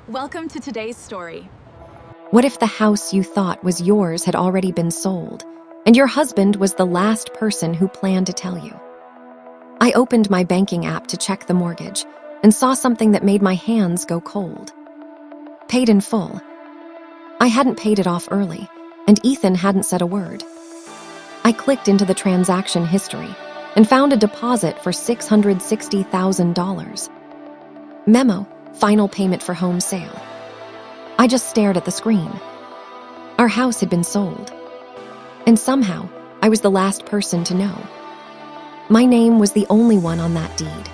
Welcome to today's story. What if the house you thought was yours had already been sold, and your husband was the last person who planned to tell you? I opened my banking app to check the mortgage and saw something that made my hands go cold. Paid in full. I hadn't paid it off early, and Ethan hadn't said a word. I clicked into the transaction history and found a deposit for $660,000. Memo, final payment for home sale. I just stared at the screen. Our house had been sold. And somehow, I was the last person to know. My name was the only one on that deed.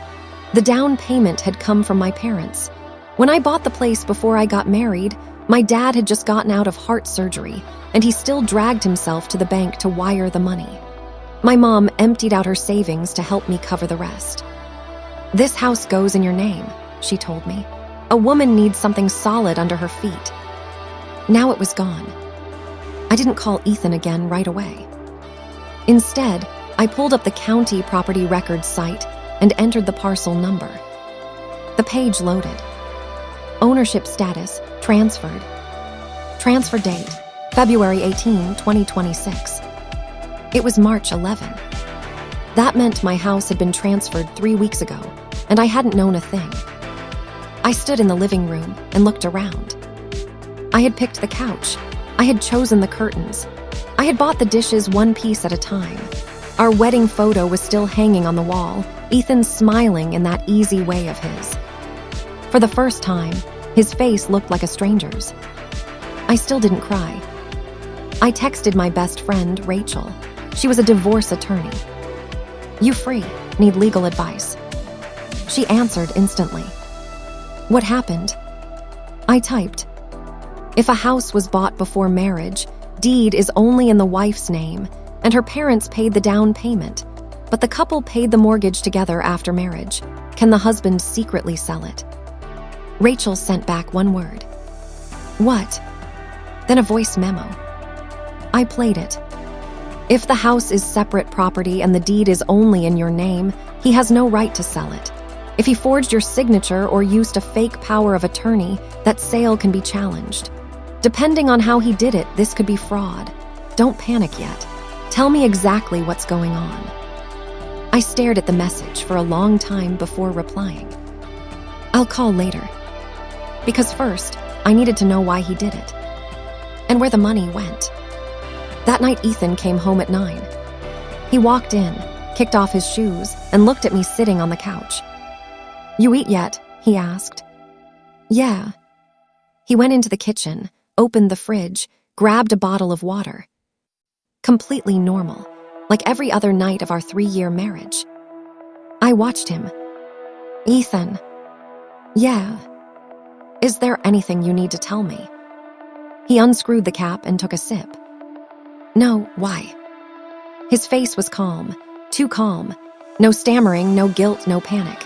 The down payment had come from my parents. When I bought the place before I got married, my dad had just gotten out of heart surgery, and he still dragged himself to the bank to wire the money. My mom emptied out her savings to help me cover the rest. "This house goes in your name," she told me. "A woman needs something solid under her feet." Now it was gone. I didn't call Ethan again right away. Instead, I pulled up the county property records site and entered the parcel number. The page loaded. Ownership status, transferred. Transfer date, February 18, 2026. It was March 11. That meant my house had been transferred 3 weeks ago, and I hadn't known a thing. I stood in the living room and looked around. I had picked the couch. I had chosen the curtains. I had bought the dishes one piece at a time. Our wedding photo was still hanging on the wall, Ethan smiling in that easy way of his. For the first time, his face looked like a stranger's. I still didn't cry. I texted my best friend, Rachel. She was a divorce attorney. "You free? Need legal advice?" She answered instantly. "What happened?" I typed, "If a house was bought before marriage, deed is only in the wife's name, and her parents paid the down payment, but the couple paid the mortgage together after marriage. Can the husband secretly sell it?" Rachel sent back one word. "What?" Then a voice memo. I played it. "If the house is separate property and the deed is only in your name, he has no right to sell it. If he forged your signature or used a fake power of attorney, that sale can be challenged. Depending on how he did it, this could be fraud. Don't panic yet. Tell me exactly what's going on." I stared at the message for a long time before replying. "I'll call later." Because first, I needed to know why he did it. And where the money went. That night, Ethan came home at 9. He walked in, kicked off his shoes, and looked at me sitting on the couch. "You eat yet?" he asked. "Yeah." He went into the kitchen, opened the fridge, grabbed a bottle of water. Completely normal, like every other night of our 3-year marriage. I watched him. "Ethan." "Yeah." "Is there anything you need to tell me?" He unscrewed the cap and took a sip. "No, why?" His face was calm, too calm. No stammering, no guilt, no panic.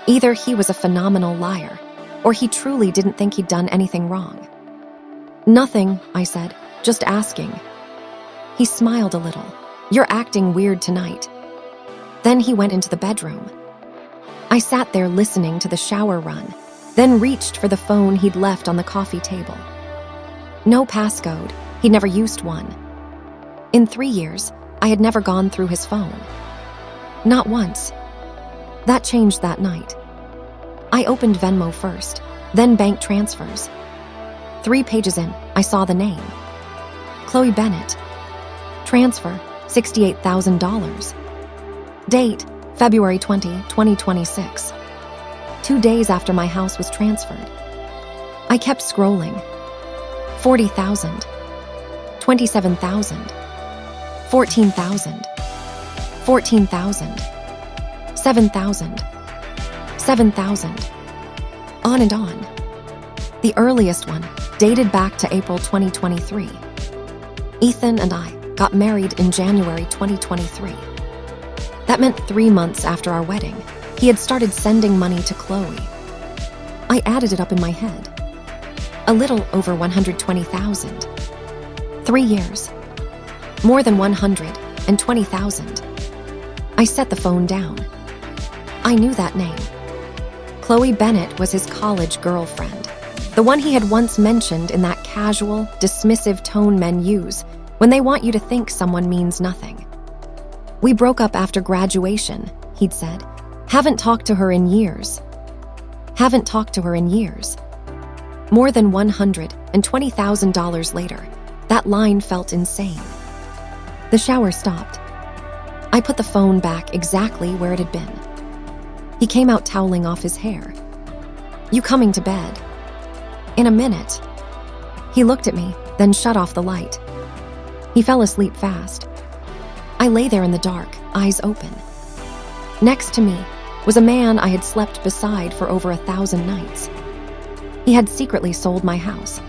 Either he was a phenomenal liar, or he truly didn't think he'd done anything wrong. "Nothing," I said, "just asking." He smiled a little. "You're acting weird tonight." Then he went into the bedroom. I sat there listening to the shower run, then reached for the phone he'd left on the coffee table. No passcode, he'd never used one. In 3 years, I had never gone through his phone. Not once. That changed that night. I opened Venmo first, then bank transfers. 3 pages in, I saw the name. Chloe Bennett. Transfer, $68,000. Date, February 20, 2026. 2 days after my house was transferred. I kept scrolling. 40,000. 27,000. 14,000. 14,000. 7,000. 7,000. On and on. The earliest one dated back to April 2023. Ethan and I got married in January 2023. That meant 3 months after our wedding, he had started sending money to Chloe. I added it up in my head. A little over 120,000. 3 years. More than 120,000. I set the phone down. I knew that name. Chloe Bennett was his college girlfriend. The one he had once mentioned in that casual, dismissive tone men use when they want you to think someone means nothing. "We broke up after graduation," he'd said. "Haven't talked to her in years." Haven't talked to her in years. More than $120,000 later, that line felt insane. The shower stopped. I put the phone back exactly where it had been. He came out toweling off his hair. "You coming to bed?" "In a minute." He looked at me, then shut off the light. He fell asleep fast. I lay there in the dark, eyes open. Next to me was a man I had slept beside for over 1,000 nights. He had secretly sold my house.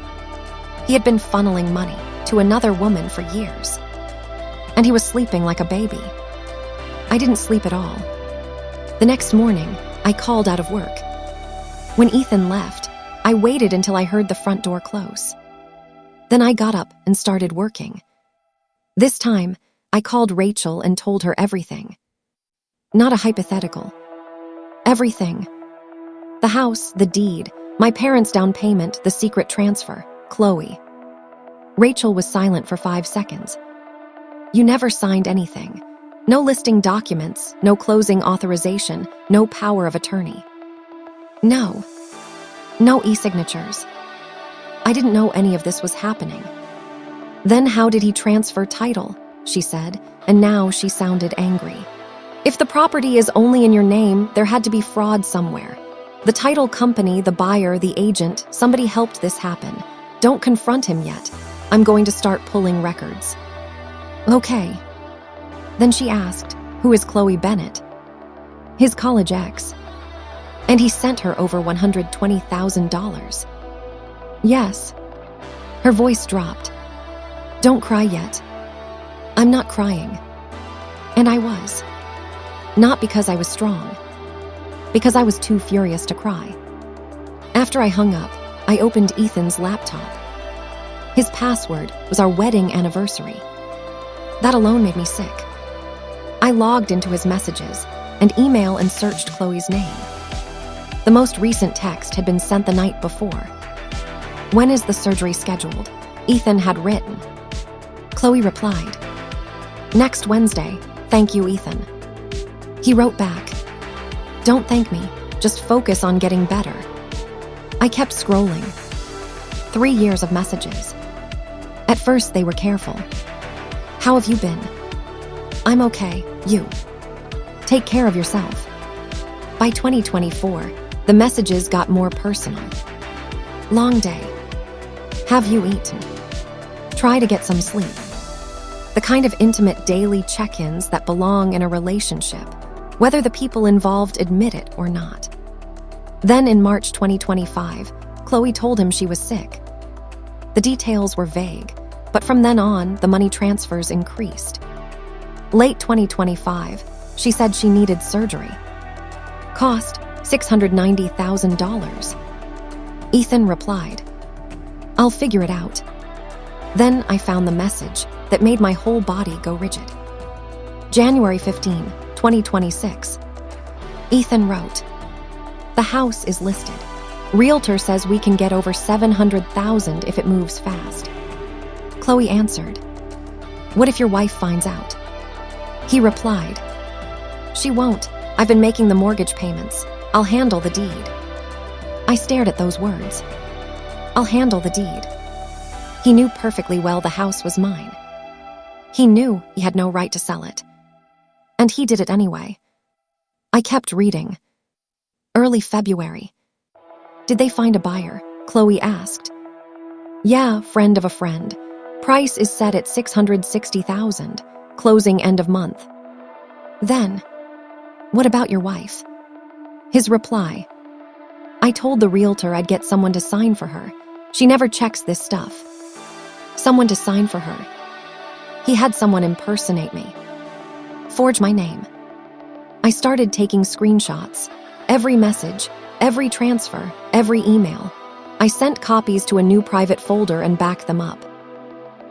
He had been funneling money to another woman for years. And he was sleeping like a baby. I didn't sleep at all. The next morning, I called out of work. When Ethan left, I waited until I heard the front door close. Then I got up and started working. This time, I called Rachel and told her everything. Not a hypothetical. Everything. The house, the deed, my parents' down payment, the secret transfer, Chloe. Rachel was silent for 5 seconds. "You never signed anything. No listing documents, no closing authorization, no power of attorney." "No. No e-signatures." I didn't know any of this was happening. "Then how did he transfer title?" she said, and now she sounded angry. "If the property is only in your name, there had to be fraud somewhere. The title company, the buyer, the agent, somebody helped this happen. Don't confront him yet. I'm going to start pulling records." "Okay." Then she asked, "Who is Chloe Bennett?" "His college ex." "And he sent her over $120,000. "Yes." Her voice dropped. "Don't cry yet." I'm not crying. And I was. Not because I was strong. Because I was too furious to cry. After I hung up, I opened Ethan's laptop. His password was our wedding anniversary. That alone made me sick. I logged into his messages and email and searched Chloe's name. The most recent text had been sent the night before. "When is the surgery scheduled?" Ethan had written. Chloe replied, "Next Wednesday. Thank you, Ethan." He wrote back, "Don't thank me. Just focus on getting better." I kept scrolling. 3 years of messages. At first, they were careful. "How have you been?" "I'm okay. You?" "Take care of yourself." By 2024, the messages got more personal. "Long day. Have you eaten? Try to get some sleep." The kind of intimate daily check-ins that belong in a relationship, whether the people involved admit it or not. Then in March 2025, Chloe told him she was sick. The details were vague, but from then on, the money transfers increased. Late 2025, she said she needed surgery. Cost $690,000. Ethan replied, "I'll figure it out." Then I found the message that made my whole body go rigid. January 15, 2026. Ethan wrote, "The house is listed. Realtor says we can get over $700,000 if it moves fast." Chloe answered, "What if your wife finds out?" He replied, "She won't. I've been making the mortgage payments. I'll handle the deed." I stared at those words. I'll handle the deed. He knew perfectly well the house was mine. He knew he had no right to sell it. And he did it anyway. I kept reading. Early February. "Did they find a buyer?" Chloe asked. "Yeah, friend of a friend. Price is set at $660,000. Closing end of month." Then, "What about your wife?" His reply, "I told the realtor I'd get someone to sign for her. She never checks this stuff." Someone to sign for her. He had someone impersonate me. Forge my name. I started taking screenshots. Every message, every transfer, every email. I sent copies to a new private folder and backed them up.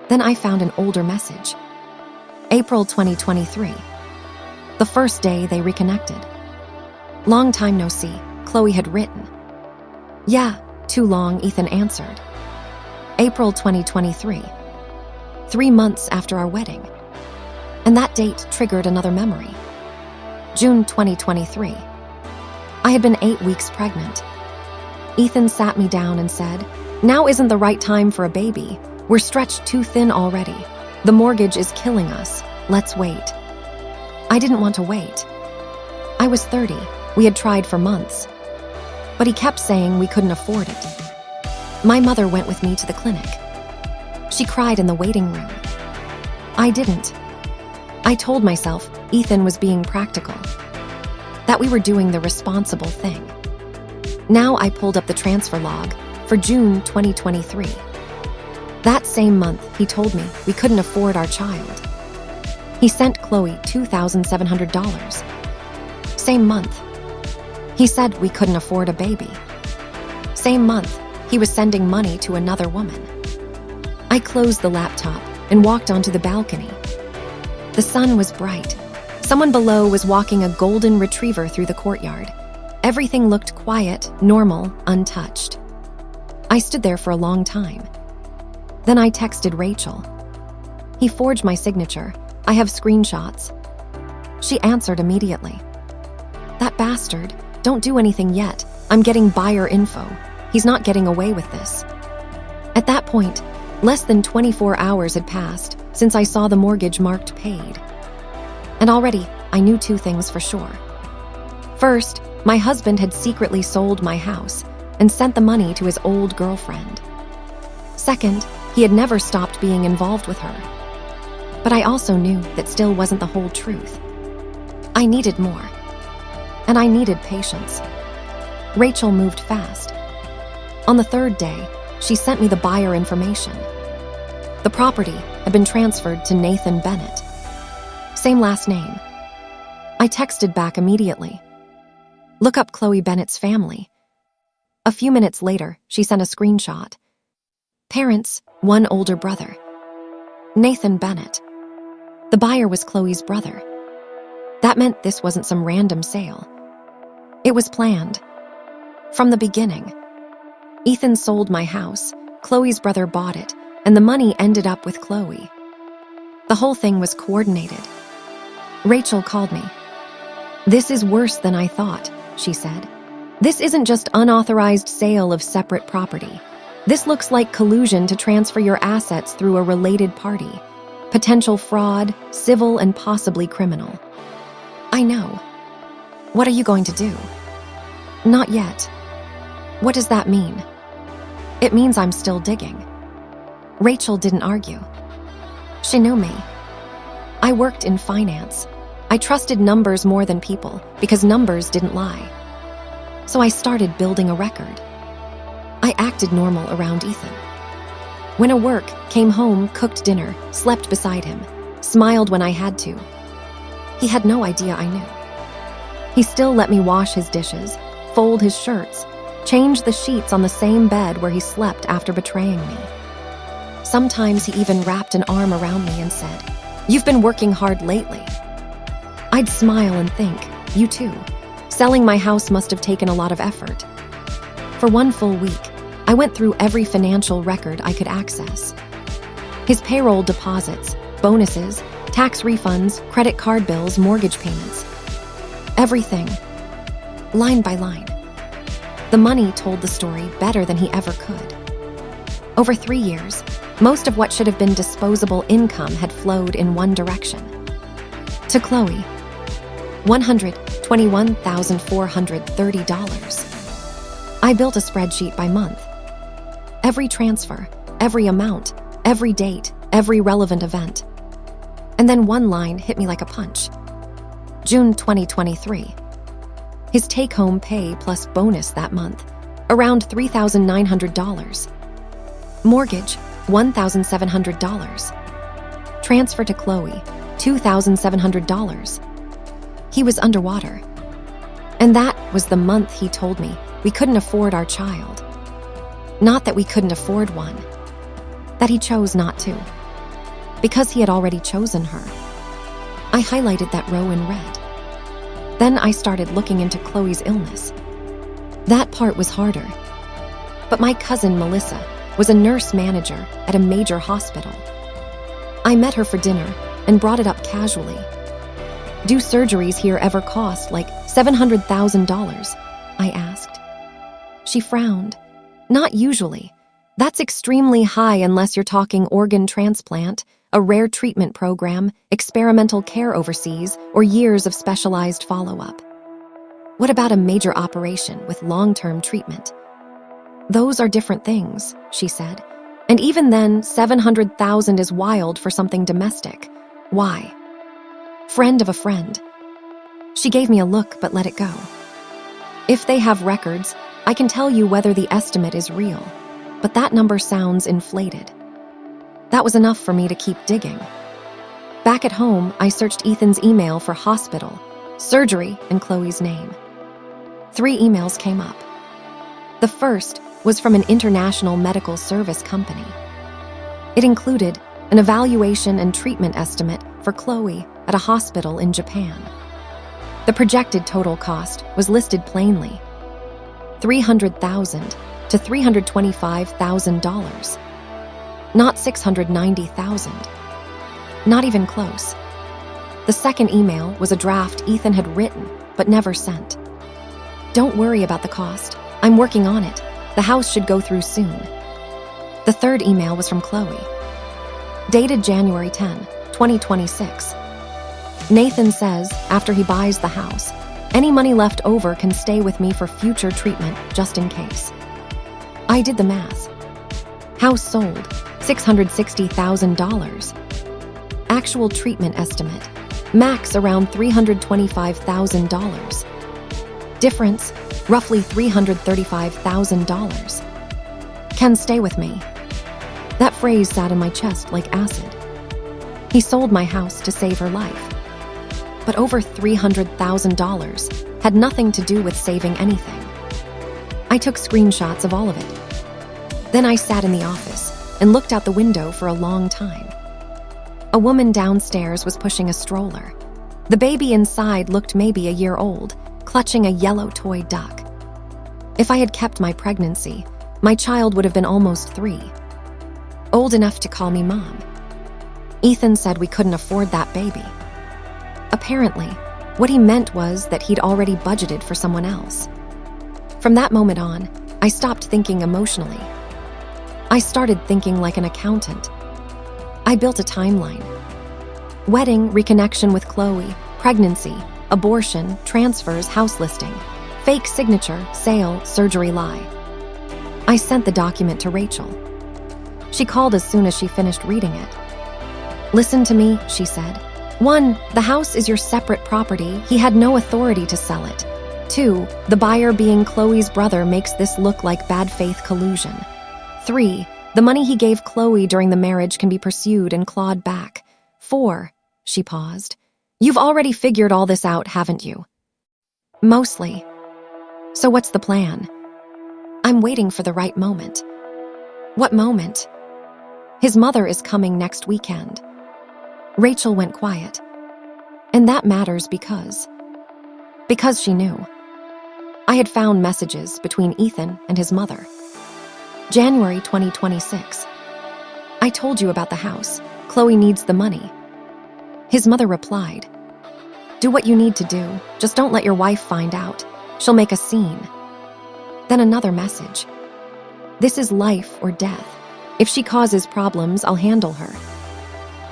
Then I found an older message. April 2023. The first day they reconnected. "Long time no see," Chloe had written. "Yeah, Too long, Ethan answered. April 2023. 3 months after our wedding. And that date triggered another memory. June 2023. I had been 8 weeks pregnant. Ethan sat me down and said, "Now isn't the right time for a baby. We're stretched too thin already. The mortgage is killing us. Let's wait." I didn't want to wait. I was 30. We had tried for months. But he kept saying we couldn't afford it. My mother went with me to the clinic. She cried in the waiting room. I didn't. I told myself Ethan was being practical, that we were doing the responsible thing. Now I pulled up the transfer log for June 2023. That same month, he told me we couldn't afford our child. He sent Chloe $2,700. Same month, he said we couldn't afford a baby. Same month, he was sending money to another woman. I closed the laptop and walked onto the balcony. The sun was bright. Someone below was walking a golden retriever through the courtyard. Everything looked quiet, normal, untouched. I stood there for a long time. Then I texted Rachel. He forged my signature. I have screenshots. She answered immediately. That bastard, don't do anything yet. I'm getting buyer info. He's not getting away with this. At that point, less than 24 hours had passed since I saw the mortgage marked paid. And already, I knew 2 things for sure. First, my husband had secretly sold my house and sent the money to his old girlfriend. Second, he had never stopped being involved with her. But I also knew that still wasn't the whole truth. I needed more. And I needed patience. Rachel moved fast. On the 3rd day, she sent me the buyer information. The property had been transferred to Nathan Bennett. Same last name. I texted back immediately. Look up Chloe Bennett's family. A few minutes later, she sent a screenshot. Parents, 1 older brother. Nathan Bennett. The buyer was Chloe's brother. That meant this wasn't some random sale. It was planned. From the beginning. Ethan sold my house, Chloe's brother bought it, and the money ended up with Chloe. The whole thing was coordinated. Rachel called me. "This is worse than I thought," she said. "This isn't just unauthorized sale of separate property. This looks like collusion to transfer your assets through a related party. Potential fraud, civil and possibly criminal." I know. What are you going to do? Not yet. What does that mean? It means I'm still digging. Rachel didn't argue. She knew me. I worked in finance. I trusted numbers more than people because numbers didn't lie. So I started building a record. I acted normal around Ethan. Went to work, came home, cooked dinner, slept beside him, smiled when I had to. He had no idea I knew. He still let me wash his dishes, fold his shirts, change the sheets on the same bed where he slept after betraying me. Sometimes he even wrapped an arm around me and said, "You've been working hard lately." I'd smile and think, "You too. Selling my house must have taken a lot of effort." For 1 full week, I went through every financial record I could access. His payroll deposits, bonuses, tax refunds, credit card bills, mortgage payments. Everything. Line by line. The money told the story better than he ever could. Over 3 years, most of what should have been disposable income had flowed in one direction. To Chloe, $121,430. I built a spreadsheet by month. Every transfer, every amount, every date, every relevant event. And then one line hit me like a punch. June 2023. His take-home pay plus bonus that month, around $3,900. Mortgage, $1,700. Transfer to Chloe, $2,700. He was underwater. And that was the month he told me we couldn't afford our child. Not that we couldn't afford one, that he chose not to. Because he had already chosen her. I highlighted that row in red. Then I started looking into Chloe's illness. That part was harder. But my cousin Melissa was a nurse manager at a major hospital. I met her for dinner and brought it up casually. Do surgeries here ever cost like $700,000? I asked. She frowned. Not usually. That's extremely high unless you're talking organ transplant, a rare treatment program, experimental care overseas, or years of specialized follow-up. What about a major operation with long-term treatment? Those are different things, she said. And even then, $700,000 is wild for something domestic. Why? Friend of a friend. She gave me a look but let it go. If they have records, I can tell you whether the estimate is real, but that number sounds inflated. That was enough for me to keep digging. Back at home, I searched Ethan's email for hospital, surgery, and Chloe's name. 3 emails came up. The first was from an international medical service company. It included an evaluation and treatment estimate for Chloe at a hospital in Japan. The projected total cost was listed plainly: $300,000 to $325,000. Not $690,000. Not even close. The second email was a draft Ethan had written but never sent. Don't worry about the cost. I'm working on it. The house should go through soon. The third email was from Chloe. Dated January 10, 2026. Nathan says after he buys the house, any money left over can stay with me for future treatment just in case. I did the math. House sold, $660,000. Actual treatment estimate, max around $325,000. Difference, roughly $335,000. Can stay with me. That phrase sat in my chest like acid. He sold my house to save her life. But over $300,000 had nothing to do with saving anything. I took screenshots of all of it. Then I sat in the office and looked out the window for a long time. A woman downstairs was pushing a stroller. The baby inside looked maybe a year old, clutching a yellow toy duck. If I had kept my pregnancy, my child would have been almost 3. Old enough to call me mom. Ethan said we couldn't afford that baby. Apparently, what he meant was that he'd already budgeted for someone else. From that moment on, I stopped thinking emotionally. I started thinking like an accountant. I built a timeline. Wedding, reconnection with Chloe, pregnancy, abortion, transfers, house listing, fake signature, sale, surgery lie. I sent the document to Rachel. She called as soon as she finished reading it. Listen to me, she said. 1, the house is your separate property. He had no authority to sell it. 2, the buyer being Chloe's brother makes this look like bad faith collusion. 3, the money he gave Chloe during the marriage can be pursued and clawed back. 4, she paused. You've already figured all this out, haven't you? Mostly. So what's the plan? I'm waiting for the right moment. What moment? His mother is coming next weekend. Rachel went quiet. And that matters because she knew. I had found messages between Ethan and his mother. January 2026. I told you about the house. Chloe needs the money. His mother replied, do what you need to do. Just don't let your wife find out. She'll make a scene. Then another message. This is life or death. If she causes problems, I'll handle her.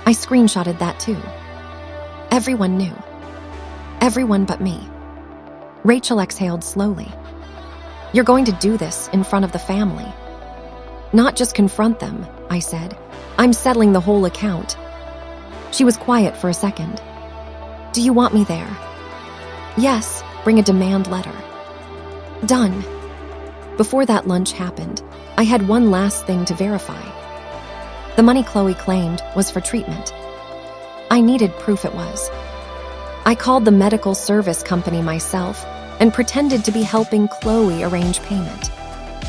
I screenshotted that too. Everyone knew. Everyone but me. Rachel exhaled slowly. You're going to do this in front of the family. Not just confront them, I said. I'm settling the whole account. She was quiet for a second. Do you want me there? Yes, bring a demand letter. Done. Before that lunch happened, I had one last thing to verify. The money Chloe claimed was for treatment. I needed proof it was. I called the medical service company myself and pretended to be helping Chloe arrange payment.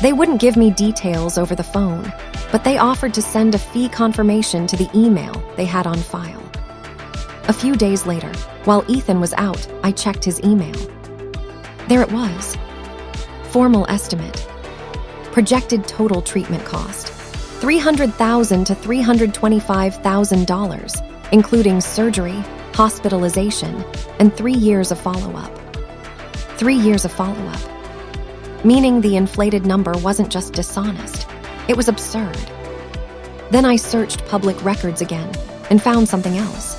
They wouldn't give me details over the phone, but they offered to send a fee confirmation to the email they had on file. A few days later, while Ethan was out, I checked his email. There it was. Formal estimate. Projected total treatment cost: $300,000 to $325,000, including surgery, hospitalization, and 3 years of follow-up. 3 years of follow-up. Meaning the inflated number wasn't just dishonest, it was absurd. Then I searched public records again and found something else.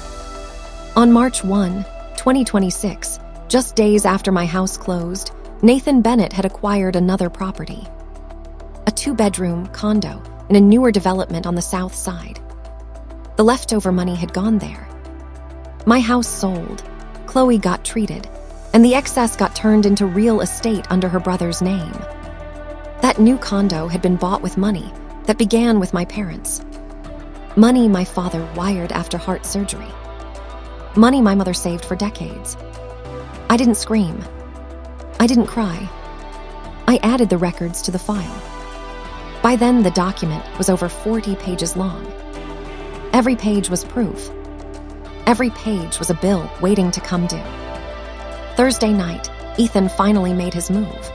On March 1, 2026, just days after my house closed, Nathan Bennett had acquired another property. A 2-bedroom condo in a newer development on the south side. The leftover money had gone there. My house sold, Chloe got treated, and the excess got turned into real estate under her brother's name. That new condo had been bought with money that began with my parents. Money my father wired after heart surgery. Money my mother saved for decades. I didn't scream. I didn't cry. I added the records to the file. By then, the document was over 40 pages long. Every page was proof. Every page was a bill waiting to come due. Thursday night, Ethan finally made his move.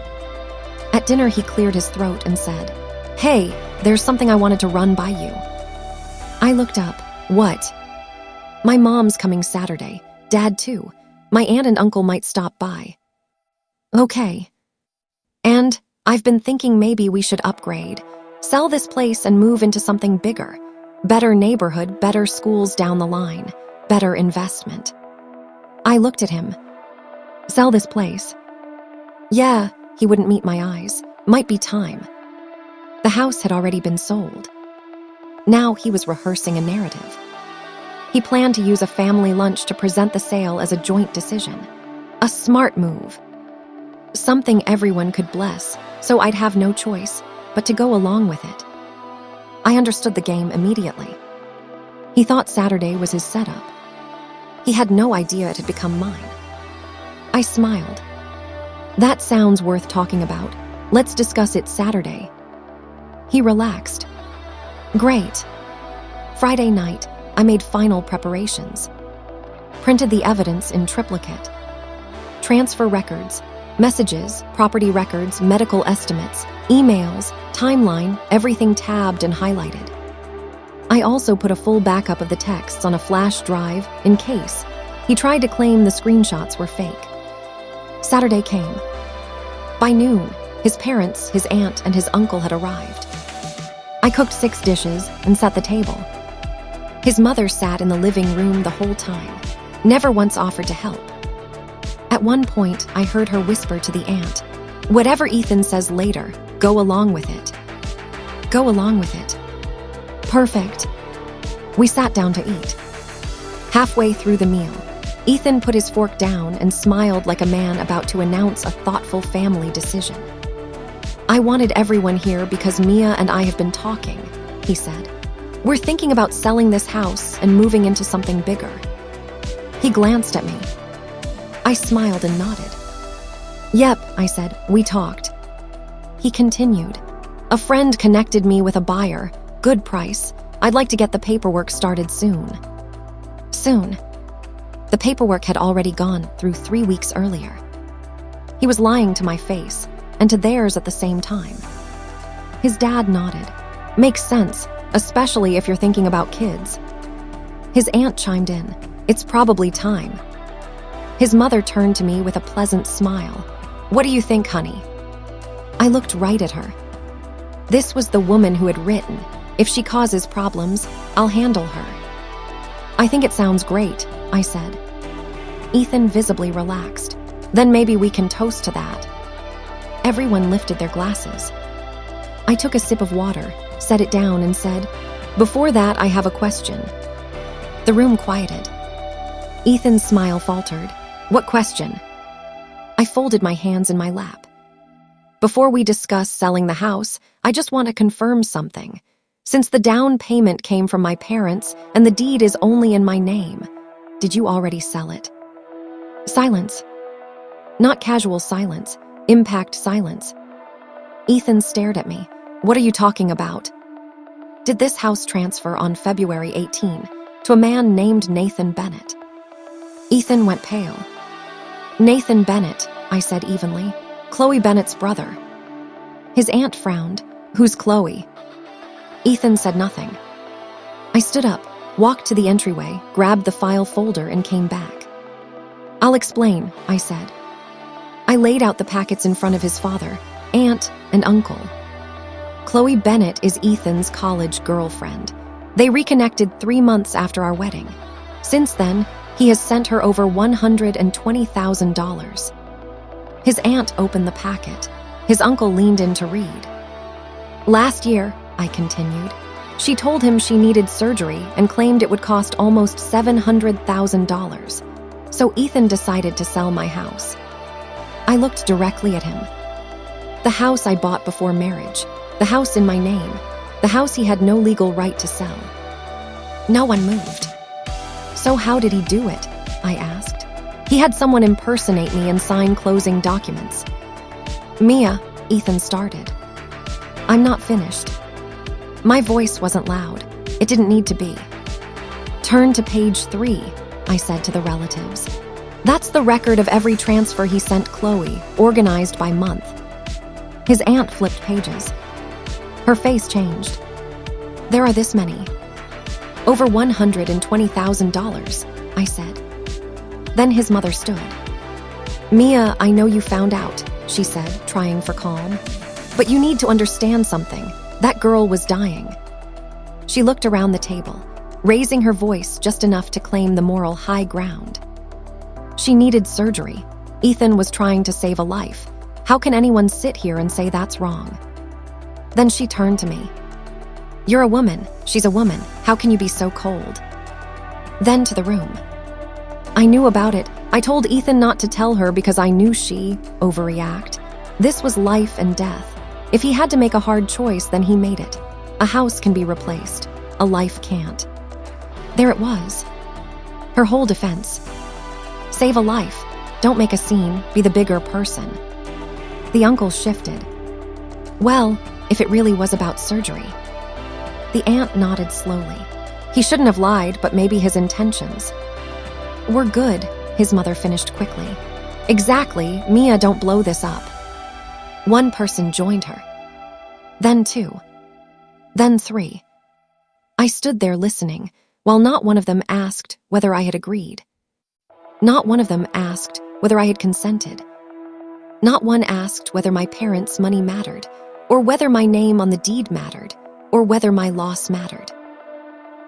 At dinner, he cleared his throat and said, "Hey, there's something I wanted to run by you." I looked up. What? My mom's coming Saturday. Dad too. My aunt and uncle might stop by. Okay. And I've been thinking maybe we should upgrade. Sell this place and move into something bigger. Better neighborhood, better schools down the line, better investment. I looked at him. Sell this place? Yeah, he wouldn't meet my eyes. Might be time. The house had already been sold. Now he was rehearsing a narrative. He planned to use a family lunch to present the sale as a joint decision. A smart move. Something everyone could bless, so I'd have no choice but to go along with it. I understood the game immediately. He thought Saturday was his setup. He had no idea it had become mine. I smiled. That sounds worth talking about. Let's discuss it Saturday. He relaxed. Great. Friday night, I made final preparations. Printed the evidence in triplicate. Transfer records, messages, property records, medical estimates, emails, timeline, everything tabbed and highlighted. I also put a full backup of the texts on a flash drive in case he tried to claim the screenshots were fake. Saturday came. By noon, his parents, his aunt, and his uncle had arrived. I cooked 6 dishes and set the table. His mother sat in the living room the whole time, never once offered to help. At one point, I heard her whisper to the aunt, "Whatever Ethan says later, go along with it." Go along with it. Perfect. We sat down to eat. Halfway through the meal, Ethan put his fork down and smiled like a man about to announce a thoughtful family decision. "I wanted everyone here because Mia and I have been talking," he said. "We're thinking about selling this house and moving into something bigger." He glanced at me. I smiled and nodded. "Yep," I said, "we talked." He continued. "A friend connected me with a buyer. Good price. I'd like to get the paperwork started soon." Soon. The paperwork had already gone through 3 weeks earlier. He was lying to my face and to theirs at the same time. His dad nodded. "Makes sense, especially if you're thinking about kids." His aunt chimed in. "It's probably time." His mother turned to me with a pleasant smile. "What do you think, honey?" I looked right at her. This was the woman who had written, "If she causes problems, I'll handle her." "I think it sounds great," I said. Ethan visibly relaxed. "Then maybe we can toast to that." Everyone lifted their glasses. I took a sip of water, set it down, and said, "Before that, I have a question." The room quieted. Ethan's smile faltered. "What question?" I folded my hands in my lap. "Before we discuss selling the house, I just want to confirm something. Since the down payment came from my parents and the deed is only in my name, did you already sell it?" Silence. Not casual silence, impact silence. Ethan stared at me. "What are you talking about?" "Did this house transfer on February 18 to a man named Nathan Bennett?" Ethan went pale. "Nathan Bennett," I said evenly. "Chloe Bennett's brother." His aunt frowned. "Who's Chloe?" Ethan said nothing. I stood up, walked to the entryway, grabbed the file folder, and came back. "I'll explain," I said. I laid out the packets in front of his father, aunt, and uncle. Chloe Bennett is Ethan's college girlfriend. They reconnected 3 months after our wedding. Since then, he has sent her over $120,000. His aunt opened the packet. His uncle leaned in to read. "Last year," I continued, "she told him she needed surgery and claimed it would cost almost $700,000. So Ethan decided to sell my house." I looked directly at him. The house I bought before marriage, the house in my name, the house he had no legal right to sell. No one moved. "So how did he do it?" I asked. "He had someone impersonate me and sign closing documents." "Mia," Ethan started. "I'm not finished." My voice wasn't loud. It didn't need to be. "Turn to page 3, I said to the relatives. "That's the record of every transfer he sent Chloe, organized by month." His aunt flipped pages. Her face changed. "There are this many." "Over $120,000, I said. Then his mother stood. "Mia, I know you found out," she said, trying for calm. "But you need to understand something. That girl was dying." She looked around the table, raising her voice just enough to claim the moral high ground. "She needed surgery. Ethan was trying to save a life. How can anyone sit here and say that's wrong?" Then she turned to me. "You're a woman. She's a woman. How can you be so cold?" Then to the room. "I knew about it. I told Ethan not to tell her because I knew she overreact. This was life and death. If he had to make a hard choice, then he made it. A house can be replaced. A life can't." There it was. Her whole defense. Save a life. Don't make a scene. Be the bigger person. The uncle shifted. "Well, if it really was about surgery." The aunt nodded slowly. "He shouldn't have lied, but maybe his intentions." "We're good," his mother finished quickly. "Exactly. Mia, don't blow this up." One person joined her. Then 2. Then 3. I stood there listening, while not one of them asked whether I had agreed. Not one of them asked whether I had consented. Not one asked whether my parents' money mattered, or whether my name on the deed mattered, or whether my loss mattered.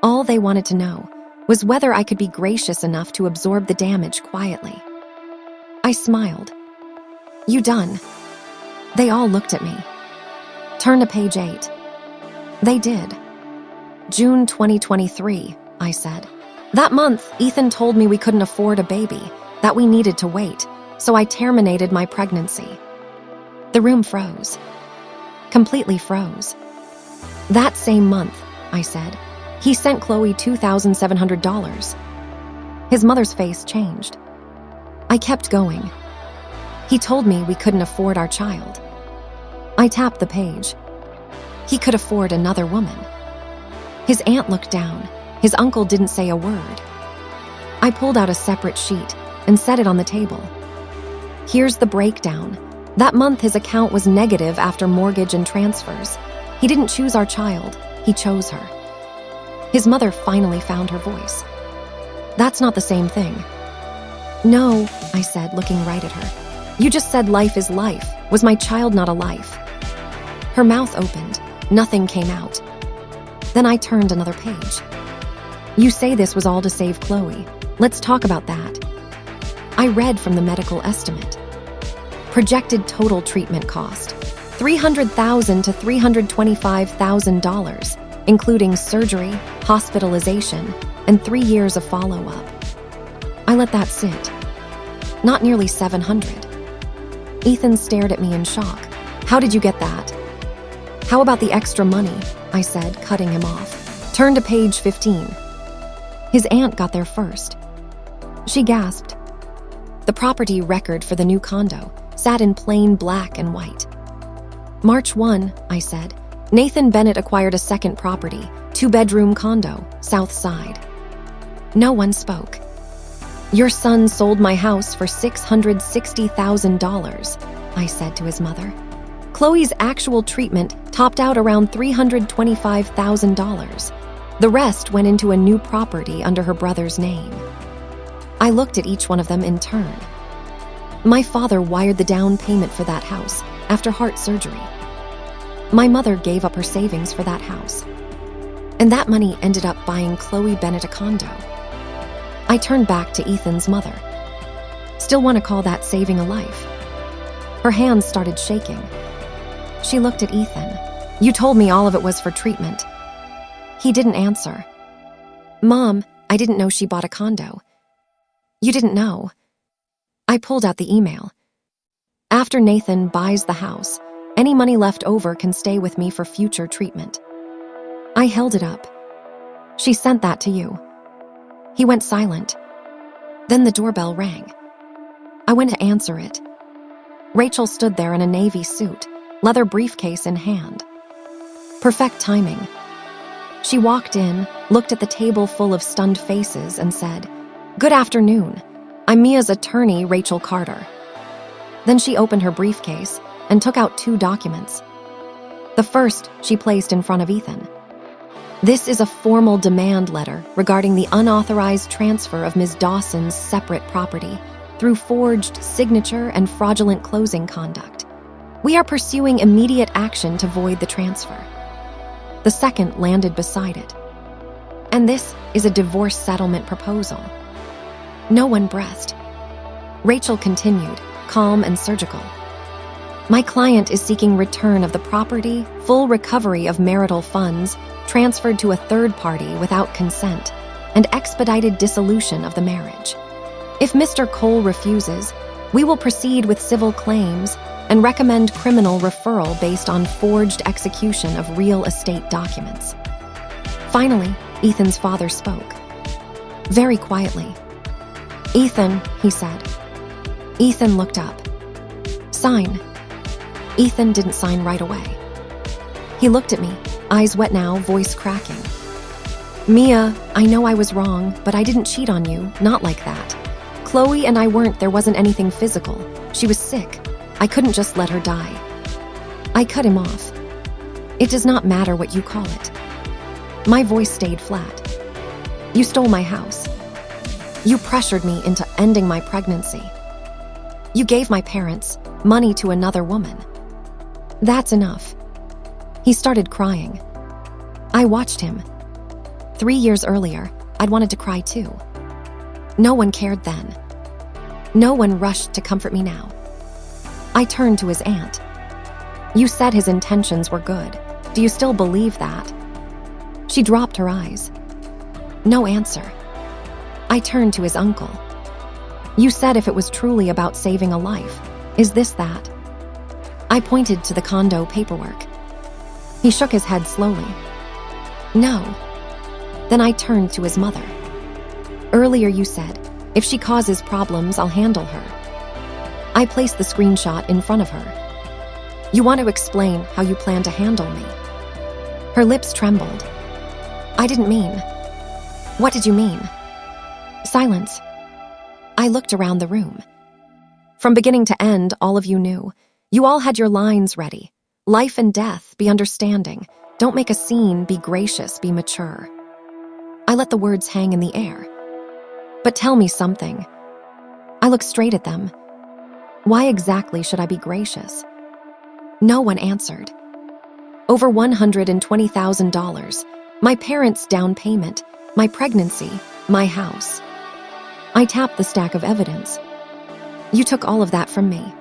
All they wanted to know was whether I could be gracious enough to absorb the damage quietly. I smiled. "You done?" They all looked at me. "Turn to page 8. They did. "June 2023, I said. "That month, Ethan told me we couldn't afford a baby, that we needed to wait, so I terminated my pregnancy." The room froze. Completely froze. "That same month," I said, "he sent Chloe $2,700. His mother's face changed. I kept going. "He told me we couldn't afford our child." I tapped the page. "He could afford another woman." His aunt looked down. His uncle didn't say a word. I pulled out a separate sheet and set it on the table. "Here's the breakdown. That month his account was negative after mortgage and transfers. He didn't choose our child, he chose her." His mother finally found her voice. "That's not the same thing." "No," I said, looking right at her. "You just said life is life. Was my child not a life?" Her mouth opened. Nothing came out. Then I turned another page. "You say this was all to save Chloe. Let's talk about that." I read from the medical estimate. Projected total treatment cost, $300,000 to $325,000, including surgery, hospitalization, and 3 years of follow-up. I let that sit. Not nearly $700. Ethan stared at me in shock. "How did you get that?" "How about the extra money?" I said, cutting him off. "Turn to page 15. His aunt got there first. She gasped. The property record for the new condo sat in plain black and white. "March 1, I said. "Nathan Bennett acquired a second property, 2-bedroom condo, South Side." No one spoke. "Your son sold my house for $660,000, I said to his mother. "Chloe's actual treatment topped out around $325,000. The rest went into a new property under her brother's name. I looked at each one of them in turn. My father wired the down payment for that house after heart surgery. My mother gave up her savings for that house. And that money ended up buying Chloe Bennett a condo. I turned back to Ethan's mother. Still want to call that saving a life? Her hands started shaking. She looked at Ethan. You told me all of it was for treatment. He didn't answer. Mom, I didn't know she bought a condo. You didn't know. I pulled out the email. After Nathan buys the house, any money left over can stay with me for future treatment. I held it up. She sent that to you. He went silent. Then the doorbell rang. I went to answer it. Rachel stood there in a navy suit, leather briefcase in hand. Perfect timing. She walked in, looked at the table full of stunned faces, and said, "Good afternoon. I'm Mia's attorney, Rachel Carter." Then she opened her briefcase and took out 2 documents. The first she placed in front of Ethan. This is a formal demand letter regarding the unauthorized transfer of Ms. Dawson's separate property through forged signature and fraudulent closing conduct. We are pursuing immediate action to void the transfer. The second landed beside it. And this is a divorce settlement proposal. No one breathed. Rachel continued, calm and surgical. My client is seeking return of the property, full recovery of marital funds transferred to a third party without consent, and expedited dissolution of the marriage. If Mr. Cole refuses, we will proceed with civil claims and recommend criminal referral based on forged execution of real estate documents. Finally, Ethan's father spoke. Very quietly. Ethan, he said. Ethan looked up. Sign. Ethan didn't sign right away. He looked at me, eyes wet now, voice cracking. Mia, I know I was wrong, but I didn't cheat on you, not like that. Chloe and I weren't, there wasn't anything physical. She was sick. I couldn't just let her die. I cut him off. It does not matter what you call it. My voice stayed flat. You stole my house. You pressured me into ending my pregnancy. You gave my parents money to another woman. That's enough. He started crying. I watched him. 3 years earlier, I'd wanted to cry too. No one cared then. No one rushed to comfort me now. I turned to his aunt. You said his intentions were good. Do you still believe that? She dropped her eyes. No answer. I turned to his uncle. You said if it was truly about saving a life, is this that? I pointed to the condo paperwork. He shook his head slowly. No. Then I turned to his mother. Earlier you said, if she causes problems, I'll handle her. I placed the screenshot in front of her. You want to explain how you plan to handle me? Her lips trembled. I didn't mean. What did you mean? Silence. I looked around the room. From beginning to end, all of you knew. You all had your lines ready. Life and death, be understanding. Don't make a scene, be gracious, be mature. I let the words hang in the air. But tell me something. I looked straight at them. Why exactly should I be gracious? No one answered. Over $120,000. My parents' down payment, my pregnancy, my house. I tapped the stack of evidence. You took all of that from me.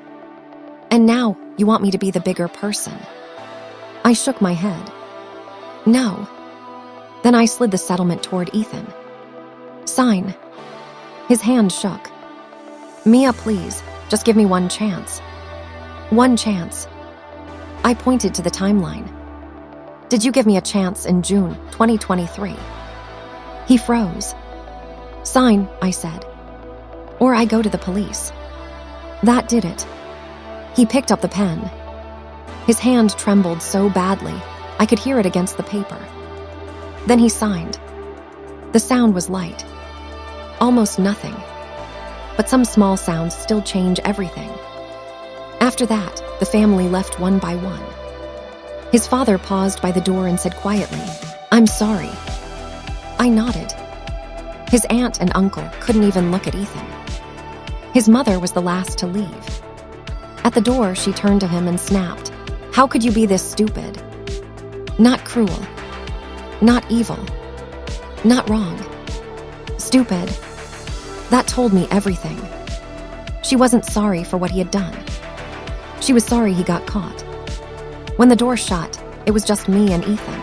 And now you want me to be the bigger person. I shook my head. No. Then I slid the settlement toward Ethan. Sign. His hand shook. Mia, please, just give me one chance. One chance. I pointed to the timeline. Did you give me a chance in June 2023? He froze. Sign, I said. Or I go to the police. That did it. He picked up the pen. His hand trembled so badly, I could hear it against the paper. Then he signed. The sound was light. Almost nothing. But some small sounds still change everything. After that, the family left one by one. His father paused by the door and said quietly, "I'm sorry." I nodded. His aunt and uncle couldn't even look at Ethan. His mother was the last to leave. At the door, she turned to him and snapped, "How could you be this stupid? Not cruel. Not evil. Not wrong. Stupid." That told me everything. She wasn't sorry for what he had done. She was sorry he got caught. When the door shut, it was just me and Ethan.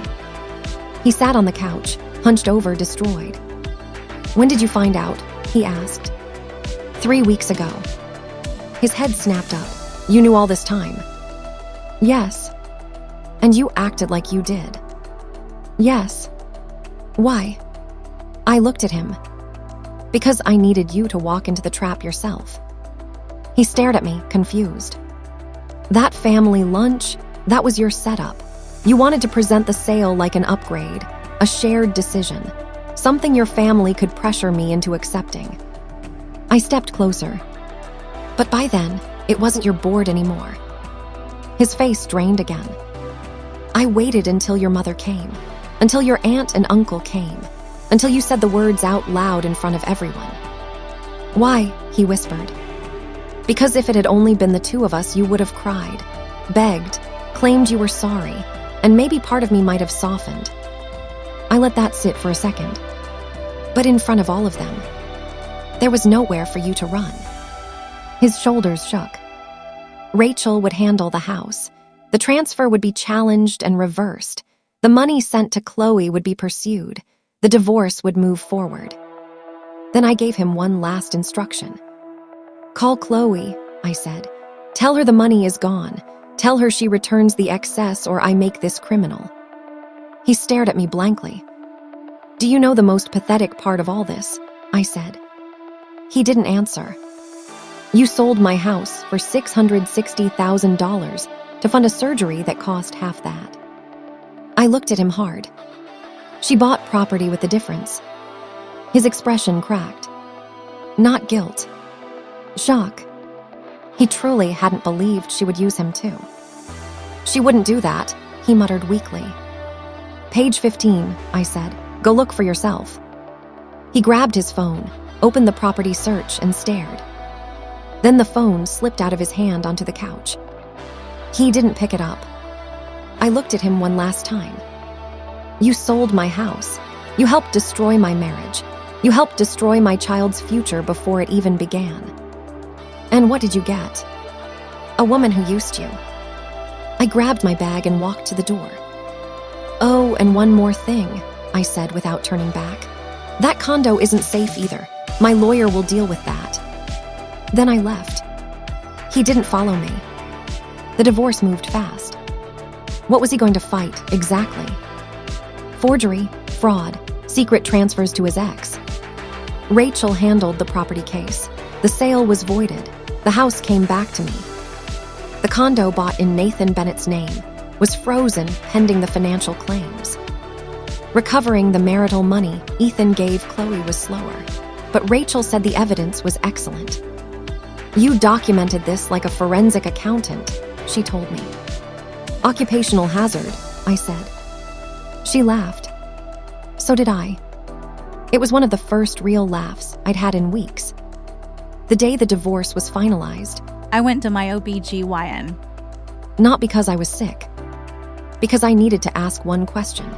He sat on the couch, hunched over, destroyed. "When did you find out?" he asked. 3 weeks ago. His head snapped up. "You knew all this time?" "Yes." "And you acted like you did?" "Yes." "Why?" I looked at him. "Because I needed you to walk into the trap yourself." He stared at me, confused. "That family lunch, that was your setup. You wanted to present the sale like an upgrade, a shared decision, something your family could pressure me into accepting." I stepped closer. "But by then, it wasn't your board anymore." His face drained again. "I waited until your mother came, until your aunt and uncle came, until you said the words out loud in front of everyone." "Why?" he whispered. "Because if it had only been the two of us, you would have cried, begged, claimed you were sorry, and maybe part of me might have softened." I let that sit for a second. "But in front of all of them, there was nowhere for you to run." His shoulders shook. "Rachel would handle the house. The transfer would be challenged and reversed. The money sent to Chloe would be pursued. The divorce would move forward." Then I gave him one last instruction. "Call Chloe," I said. "Tell her the money is gone. Tell her she returns the excess or I make this criminal." He stared at me blankly. "Do you know the most pathetic part of all this?" I said. He didn't answer. "You sold my house for $660,000 to fund a surgery that cost half that." I looked at him hard. "She bought property with the difference." His expression cracked. Not guilt. Shock. He truly hadn't believed she would use him too. "She wouldn't do that," he muttered weakly. "Page 15, I said. "Go look for yourself." He grabbed his phone, opened the property search, and stared. Then the phone slipped out of his hand onto the couch. He didn't pick it up. I looked at him one last time. "You sold my house. You helped destroy my marriage. You helped destroy my child's future before it even began. And what did you get? A woman who used you." I grabbed my bag and walked to the door. "Oh, and one more thing," I said without turning back. "That condo isn't safe either. My lawyer will deal with that." Then I left. He didn't follow me. The divorce moved fast. What was he going to fight, exactly? Forgery, fraud, secret transfers to his ex. Rachel handled the property case. The sale was voided. The house came back to me. The condo bought in Nathan Bennett's name was frozen pending the financial claims. Recovering the marital money Ethan gave Chloe was slower, but Rachel said the evidence was excellent. "You documented this like a forensic accountant," she told me. "Occupational hazard," I said. She laughed. So did I. It was one of the first real laughs I'd had in weeks. The day the divorce was finalized, I went to my OBGYN. not because I was sick, because I needed to ask one question.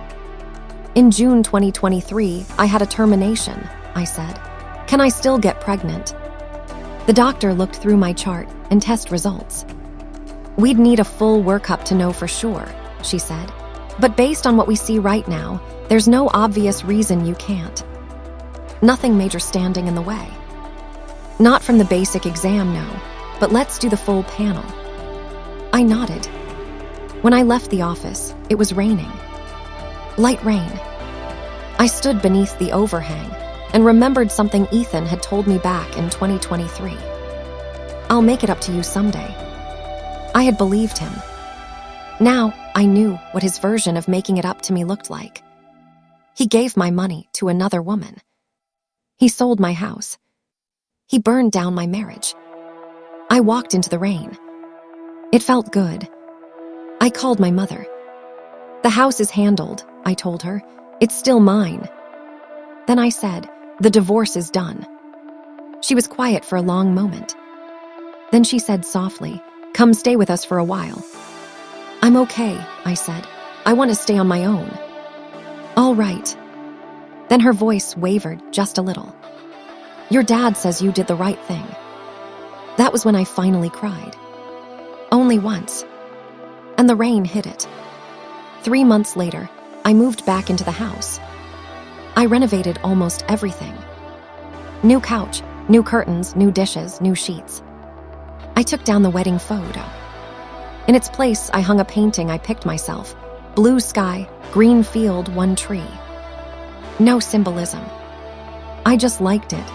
"In June 2023, I had a termination," I said. "Can I still get pregnant?" The doctor looked through my chart and test results. "We'd need a full workup to know for sure," she said. "But based on what we see right now, there's no obvious reason you can't. Nothing major standing in the way." "Not from the basic exam, no, but let's do the full panel." I nodded. When I left the office, it was raining. Light rain. I stood beneath the overhang and remembered something Ethan had told me back in 2023. "I'll make it up to you someday." I had believed him. Now I knew what his version of making it up to me looked like. He gave my money to another woman. He sold my house. He burned down my marriage. I walked into the rain. It felt good. I called my mother. "The house is handled," I told her. "It's still mine." Then I said, "The divorce is done." She was quiet for a long moment. Then she said softly, "Come stay with us for a while." "I'm okay," I said. "I want to stay on my own." "All right." Then her voice wavered just a little. "Your dad says you did the right thing." That was when I finally cried. Only once. And the rain hit it. 3 months later, I moved back into the house. I renovated almost everything. New couch, new curtains, new dishes, new sheets. I took down the wedding photo. In its place, I hung a painting I picked myself. Blue sky, green field, one tree. No symbolism. I just liked it.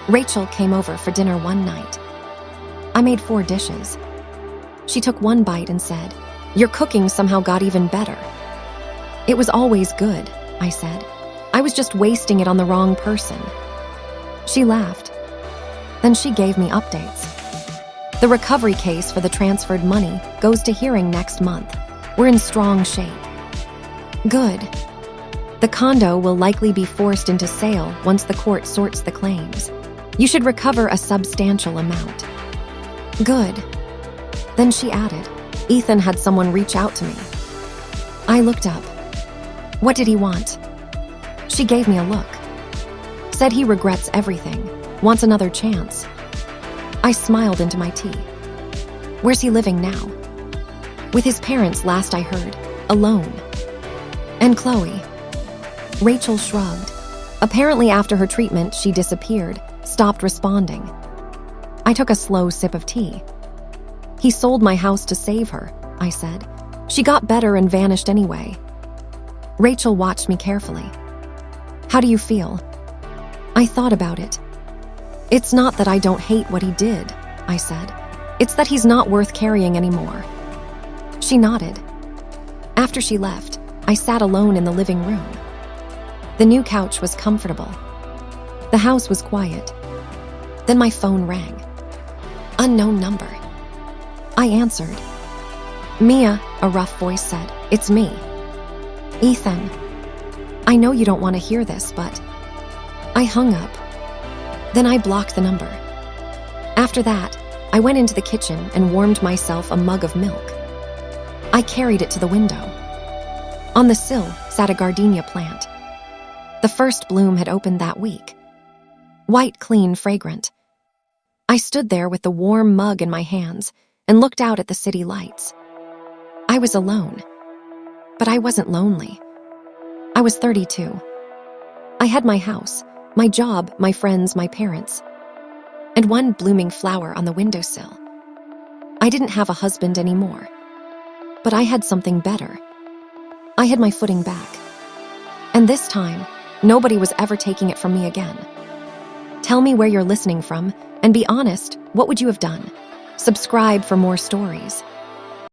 Rachel came over for dinner one night. I made 4 dishes. She took one bite and said, "Your cooking somehow got even better." "It was always good," I said. "I was just wasting it on the wrong person." She laughed. Then she gave me updates. "The recovery case for the transferred money goes to hearing next month. We're in strong shape." "Good. The condo will likely be forced into sale once the court sorts the claims. You should recover a substantial amount." "Good." Then she added, "Ethan had someone reach out to me." I looked up. "What did he want?" She gave me a look. "Said he regrets everything, wants another chance." I smiled into my tea. "Where's he living now?" "With his parents, last I heard, alone." "And Chloe?" Rachel shrugged. Apparently after her treatment, she disappeared, stopped responding. I took a slow sip of tea. "He sold my house to save her," I said. "She got better and vanished anyway." Rachel watched me carefully. "How do you feel?" I thought about it. "It's not that I don't hate what he did," I said. "It's that he's not worth carrying anymore." She nodded. After she left, I sat alone in the living room. The new couch was comfortable. The house was quiet. Then my phone rang. Unknown number. I answered. "Mia," a rough voice said. "It's me." "Ethan, I know you don't want to hear this, but..." I hung up. Then I blocked the number. After that, I went into the kitchen and warmed myself a mug of milk. I carried it to the window. On the sill sat a gardenia plant. The first bloom had opened that week. White, clean, fragrant. I stood there with the warm mug in my hands and looked out at the city lights. I was alone, but I wasn't lonely. I was 32. I had my house, my job, my friends, my parents, and one blooming flower on the windowsill. I didn't have a husband anymore, but I had something better. I had my footing back. And this time, nobody was ever taking it from me again. Tell me where you're listening from, and be honest, what would you have done? Subscribe for more stories.